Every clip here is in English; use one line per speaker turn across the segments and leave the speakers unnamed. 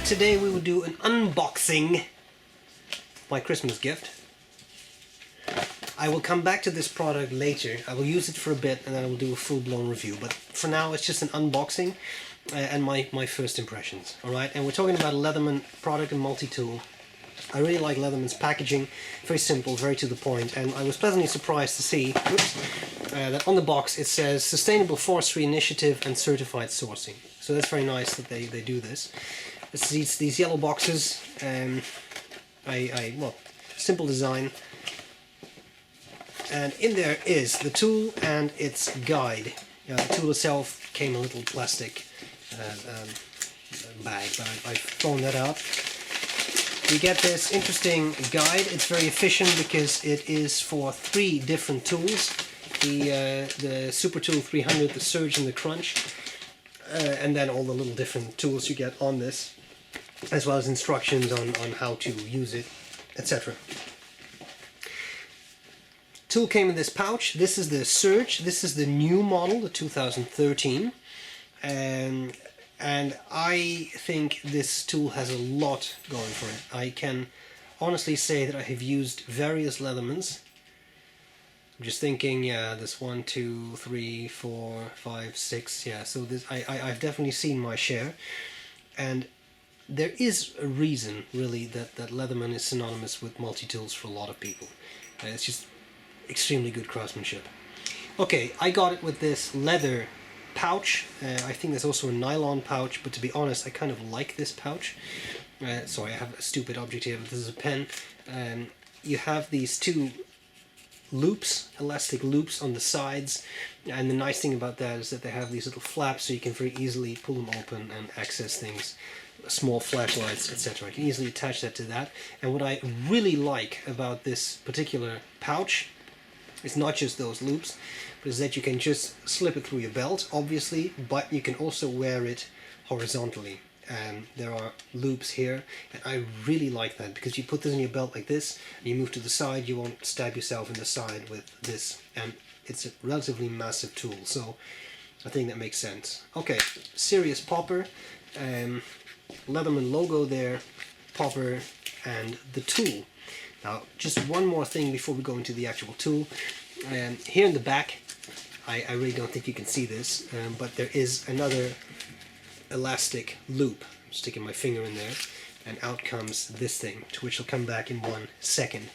today we will do an unboxing, my Christmas gift. I will come back to this product later. I will use it for a bit and then I will do a full-blown review. But for now it's just an unboxing and my first impressions. Alright, and we're talking about a Leatherman product and multi-tool. I really like Leatherman's packaging, very simple, very to the point, and I was pleasantly surprised to see that on the box it says Sustainable Forestry Initiative and Certified Sourcing. So that's very nice that they do this. It's these yellow boxes, well, simple design, and in there is the tool and its guide. The tool itself came in a little plastic bag, but I've thrown that out. You get this interesting guide. It's very efficient because it is for 3 different tools. The Super Tool 300, the Surge and the Crunch. And then all the little different tools you get on this, as well as instructions on how to use it, etc. Tool came in this pouch. This is the Surge. This is the new model, the 2013. And I think this tool has a lot going for it. I can honestly say that I have used various Leathermans. I'm just thinking, yeah, this 1, 2, 3, 4, 5, 6, yeah, so this I've definitely seen my share. And there is a reason, really, that Leatherman is synonymous with multi-tools for a lot of people. It's just extremely good craftsmanship. Okay, I got it with this leather pouch. I think there's also a nylon pouch, but to be honest, I kind of like this pouch. Sorry, I have a stupid object here, but this is a pen. You have these 2 loops, elastic loops on the sides, and the nice thing about that is that they have these little flaps so you can very easily pull them open and access things, small flashlights, etc. I can easily attach that to that. And what I really like about this particular pouch is not just those loops, but is that you can just slip it through your belt, obviously, but you can also wear it horizontally. And there are loops here, and I really like that, because you put this in your belt like this, and you move to the side, you won't stab yourself in the side with this, and it's a relatively massive tool, so I think that makes sense. Okay, serious popper, Leatherman logo there, popper, and the tool. Now, just one more thing before we go into the actual tool. Here in the back, I really don't think you can see this, but there is another elastic loop. I'm sticking my finger in there, and out comes this thing, to which I'll come back in 1 second.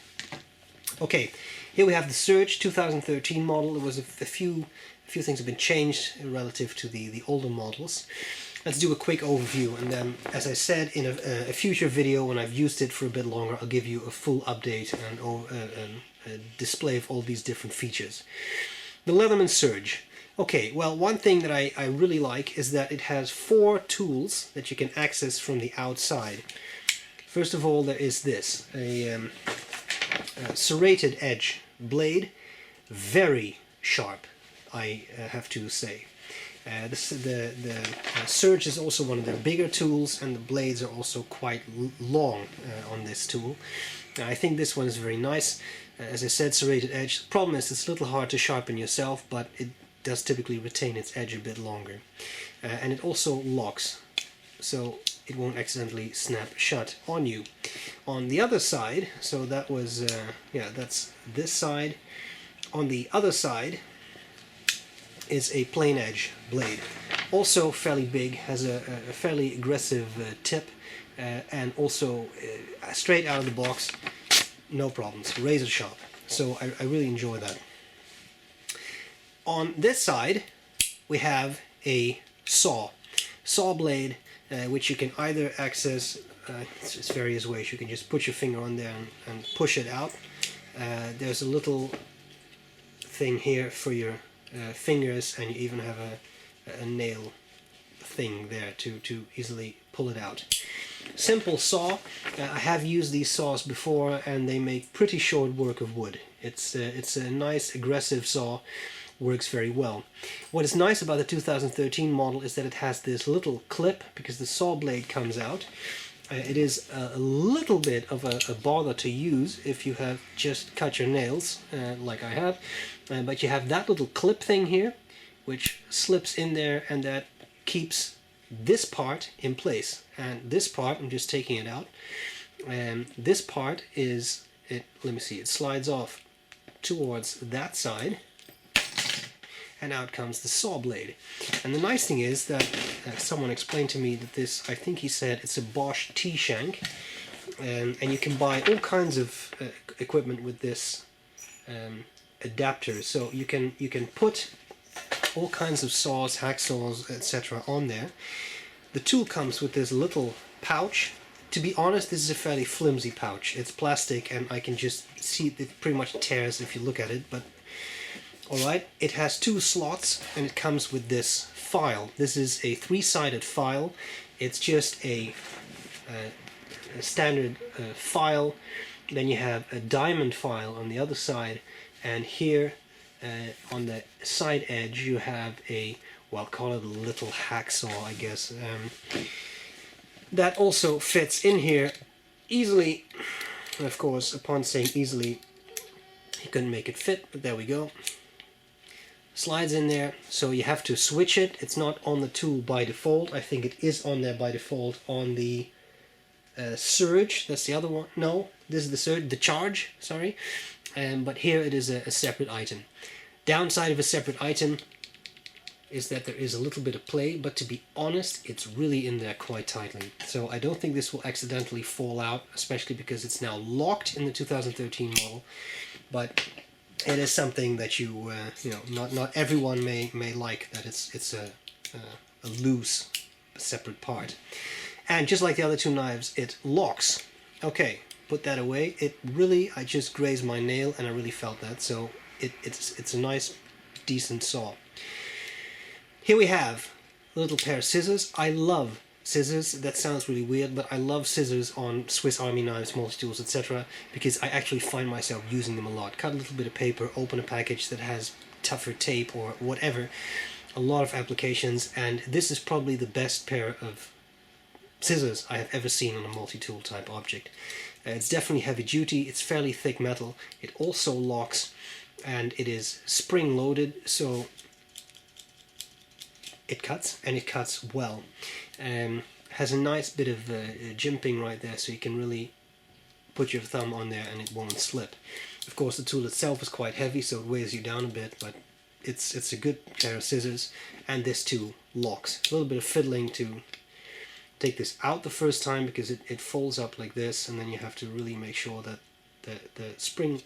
Okay, here we have the Surge 2013 model. There was a few things have been changed relative to the older models. Let's do a quick overview, and then, as I said, in a future video when I've used it for a bit longer, I'll give you a full update and a display of all these different features. The Leatherman Surge. Okay, well, one thing that I really like is that it has 4 tools that you can access from the outside. First of all, there is this, a serrated edge blade, very sharp, I have to say. The Surge is also one of their bigger tools, and the blades are also quite long on this tool. I think this one is very nice. As I said, serrated edge. The problem is it's a little hard to sharpen yourself, but it does typically retain its edge a bit longer. And it also locks, so it won't accidentally snap shut on you. On the other side, so that was, yeah, that's this side. On the other side is a plain edge blade. Also fairly big, has a fairly aggressive tip, and also straight out of the box, no problems, razor sharp. So I really enjoy that. On this side, we have a saw blade, which you can either access, it's various ways. You can just put your finger on there and push it out. There's a little thing here for your fingers, and you even have a nail thing there to easily pull it out. Simple saw. I have used these saws before, and they make pretty short work of wood. It's a nice aggressive saw. Works very well. What is nice about the 2013 model is that it has this little clip, because the saw blade comes out. It is a little bit of a bother to use if you have just cut your nails, like I have, but you have that little clip thing here, which slips in there, and that keeps this part in place, and this part, I'm just taking it out, and this part is, let me see, it slides off towards that side, and out comes the saw blade. And the nice thing is that someone explained to me that this, I think he said, it's a Bosch T-shank, and you can buy all kinds of equipment with this adapter. So you can put all kinds of saws, hacksaws, etc. on there. The tool comes with this little pouch. To be honest, this is a fairly flimsy pouch. It's plastic, and I can just see it pretty much tears if you look at it, but alright. It has 2 slots, and it comes with this file. This is a 3-sided file. It's just a standard file. Then you have a diamond file on the other side, and here on the side edge you have a, well, call it a little hacksaw, I guess. That also fits in here easily. Of course, upon saying easily, he couldn't make it fit, but there we go. Slides in there, so you have to switch it. It's not on the tool by default. I think it is on there by default on the Surge. That's the other one. No, this is the Surge, the Charge, sorry. But here it is a separate item. Downside of a separate item is that there is a little bit of play, but to be honest, it's really in there quite tightly. So I don't think this will accidentally fall out, especially because it's now locked in the 2013 model. But it is something that you know, not everyone may like, that it's a loose separate part. And just like the other 2 knives, it locks. Okay, put that away. It really, I just grazed my nail and I really felt that. So it's a nice, decent saw. Here we have a little pair of scissors. I love scissors. That sounds really weird, but I love scissors on Swiss Army knives, multi-tools, etc. because I actually find myself using them a lot. Cut a little bit of paper, open a package that has tougher tape or whatever. A lot of applications, and this is probably the best pair of scissors I have ever seen on a multi-tool type object. It's definitely heavy duty, it's fairly thick metal, it also locks, and it is spring loaded, so it cuts, and it cuts well. Has a nice bit of jimping right there, so you can really put your thumb on there and it won't slip. Of course, the tool itself is quite heavy, so it weighs you down a bit, but it's a good pair of scissors, and this too locks. A little bit of fiddling to take this out the first time, because it folds up like this, and then you have to really make sure that the spring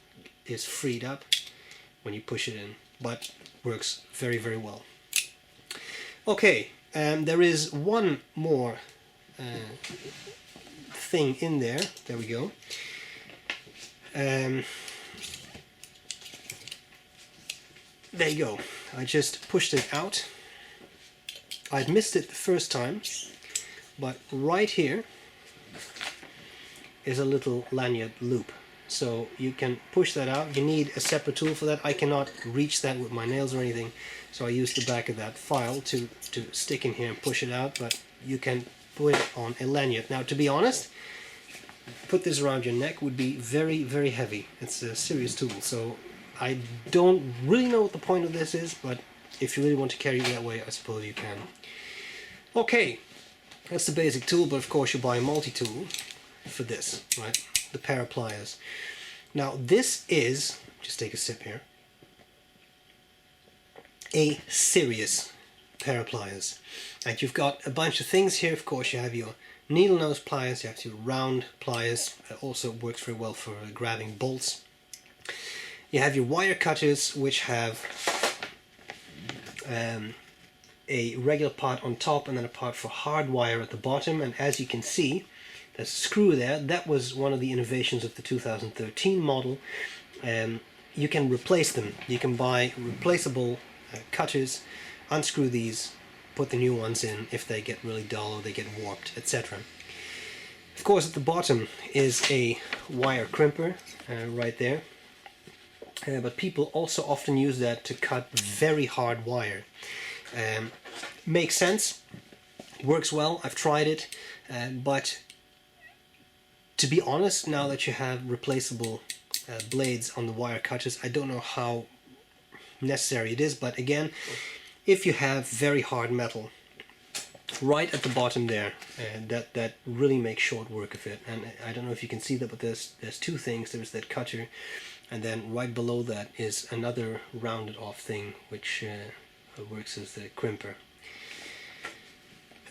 is freed up when you push it in, but works very, very well. Okay, there is one more thing in there. There we go. There you go. I just pushed it out. I'd missed it the first time, but right here is a little lanyard loop. So you can push that out. You need a separate tool for that. I cannot reach that with my nails or anything, so I use the back of that file to stick in here and push it out, but you can put it on a lanyard. Now, to be honest, put this around your neck would be very, very heavy. It's a serious tool, so I don't really know what the point of this is, but if you really want to carry it that way, I suppose you can. Okay, that's the basic tool, but of course you buy a multi-tool for this, right? The pair of pliers. Now this is, just take a sip here, a serious pair of pliers. And you've got a bunch of things here. Of course, you have your needle nose pliers, you have your round pliers, also works very well for grabbing bolts. You have your wire cutters, which have a regular part on top and then a part for hard wire at the bottom, and as you can see, there's a screw there. That was one of the innovations of the 2013 model. You can replace them. You can buy replaceable cutters, unscrew these, put the new ones in if they get really dull or they get warped, etc. Of course, at the bottom is a wire crimper right there. But people also often use that to cut very hard wire. Makes sense, works well, I've tried it, but to be honest, now that you have replaceable blades on the wire cutters, I don't know how necessary it is, but again, if you have very hard metal, right at the bottom there, and that really makes short work of it. And I don't know if you can see that, but there's two things. There's that cutter, and then right below that is another rounded off thing, which works as the crimper.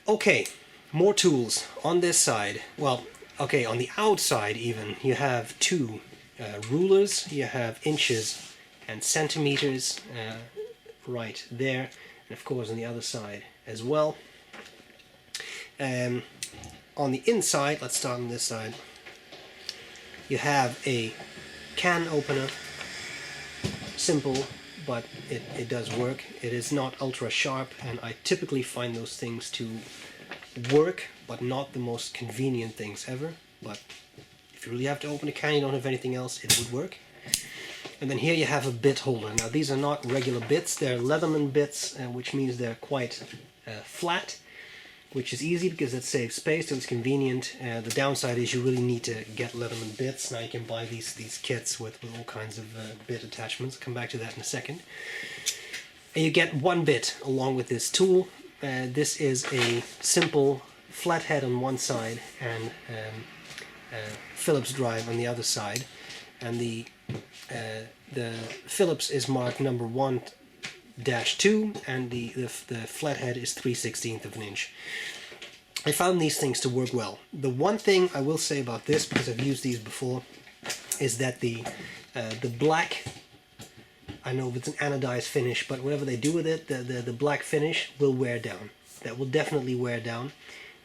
Okay, more tools on this side. Well, okay, on the outside even, you have two rulers. You have inches and centimeters right there, and of course on the other side as well. On the inside, let's start on this side, you have a can opener. Simple, but it does work. It is not ultra sharp, and I typically find those things to work, but not the most convenient things ever. But if you really have to open a can, you don't have anything else, it would work. And then here you have a bit holder. Now these are not regular bits, they're Leatherman bits, which means they're quite flat, which is easy because it saves space, so it's convenient. The downside is you really need to get Leatherman bits. Now you can buy these kits with all kinds of bit attachments. I'll come back to that in a second. And you get one bit along with this tool. This is a simple flathead on one side and Phillips drive on the other side. And the Phillips is marked number 1-2, and the flathead is 3/16 of an inch. I found these things to work well. The one thing I will say about this, because I've used these before, is that the black, I know it's an anodized finish, but whatever they do with it, the black finish will wear down. That will definitely wear down,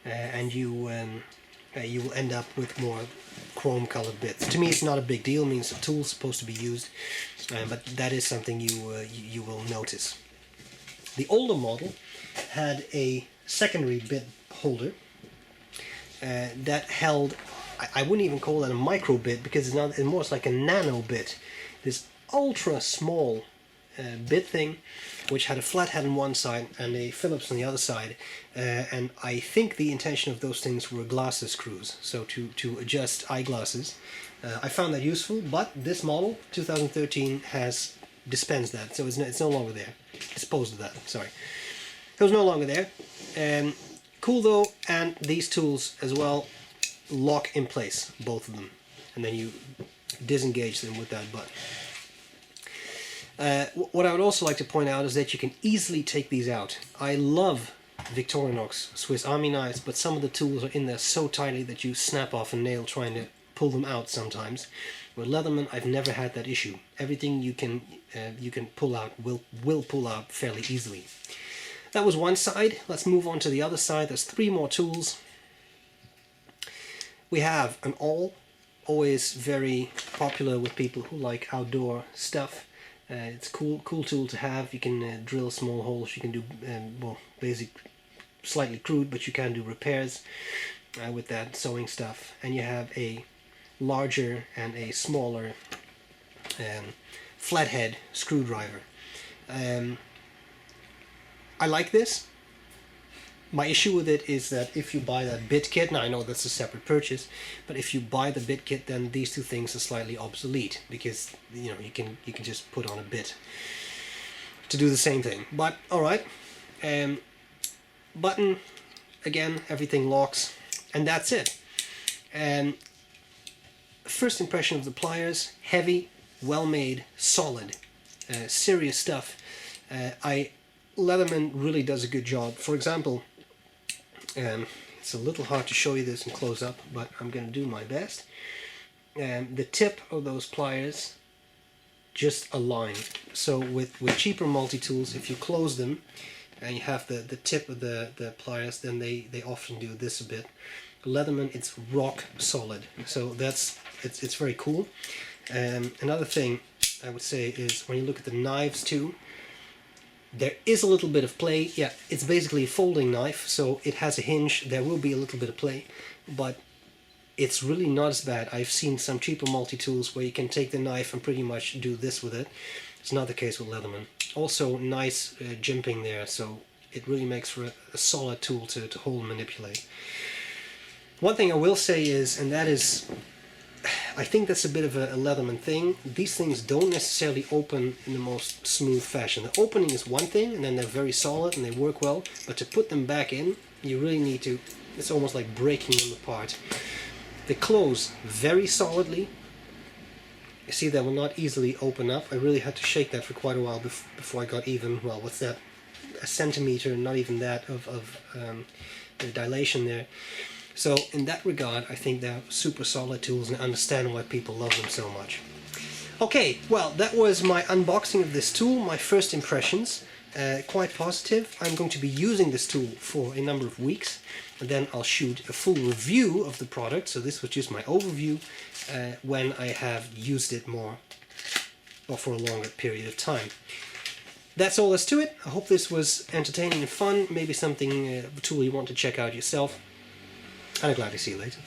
and you will end up with more chrome colored bits. To me it's not a big deal, it means the tool's supposed to be used, but that is something you will notice. The older model had a secondary bit holder that held, I wouldn't even call that a micro bit, because it's more like a nano bit. This ultra small bit thing, which had a flathead on one side and a Phillips on the other side, and I think the intention of those things were glasses screws, so to adjust eyeglasses. I found that useful, but this model, 2013, has dispensed that, so it's no longer there. Disposed of that, sorry. It was no longer there. Cool though, and these tools as well lock in place, both of them, and then you disengage them with that button. What I would also like to point out is that you can easily take these out. I love Victorinox Swiss Army knives, but some of the tools are in there so tightly that you snap off a nail trying to pull them out sometimes. With Leatherman, I've never had that issue. Everything you can pull out will pull out fairly easily. That was one side. Let's move on to the other side. There's three more tools. We have an awl, always very popular with people who like outdoor stuff. It's a cool tool to have. You can drill small holes. You can do well, basic, slightly crude, but you can do repairs with that sewing stuff. And you have a larger and a smaller flathead screwdriver. I like this. My issue with it is that if you buy that bit kit, now I know that's a separate purchase, but if you buy the bit kit, then these two things are slightly obsolete, because you know you can just put on a bit to do the same thing. But all right, button again, everything locks, and that's it. First impression of the pliers: heavy, well made, solid, serious stuff. Leatherman really does a good job. For example, it's a little hard to show you this in close up, but I'm going to do my best. The tip of those pliers just align. So with cheaper multi-tools, if you close them and you have the tip of the pliers, then they often do this a bit. Leatherman, it's rock solid. So it's very cool. Another thing I would say is when you look at the knives too, there is a little bit of play. Yeah, it's basically a folding knife, so it has a hinge. There will be a little bit of play, but it's really not as bad. I've seen some cheaper multi-tools where you can take the knife and pretty much do this with it. It's not the case with Leatherman. Also, nice jimping there, so it really makes for a solid tool to hold and manipulate. One thing I will say is, and that is, I think that's a bit of a Leatherman thing. These things don't necessarily open in the most smooth fashion. The opening is one thing, and then they're very solid and they work well, but to put them back in, you really need to, it's almost like breaking them apart. They close very solidly. You see, that will not easily open up. I really had to shake that for quite a while before I got even, well, what's that, a centimeter, not even that, of the dilation there. So in that regard, I think they're super solid tools, and I understand why people love them so much. Okay, well, that was my unboxing of this tool, my first impressions. Quite positive. I'm going to be using this tool for a number of weeks, and then I'll shoot a full review of the product. So this was just my overview when I have used it more, or for a longer period of time. That's all there's to it. I hope this was entertaining and fun, maybe something, a tool you want to check out yourself. And I'm glad to see you later.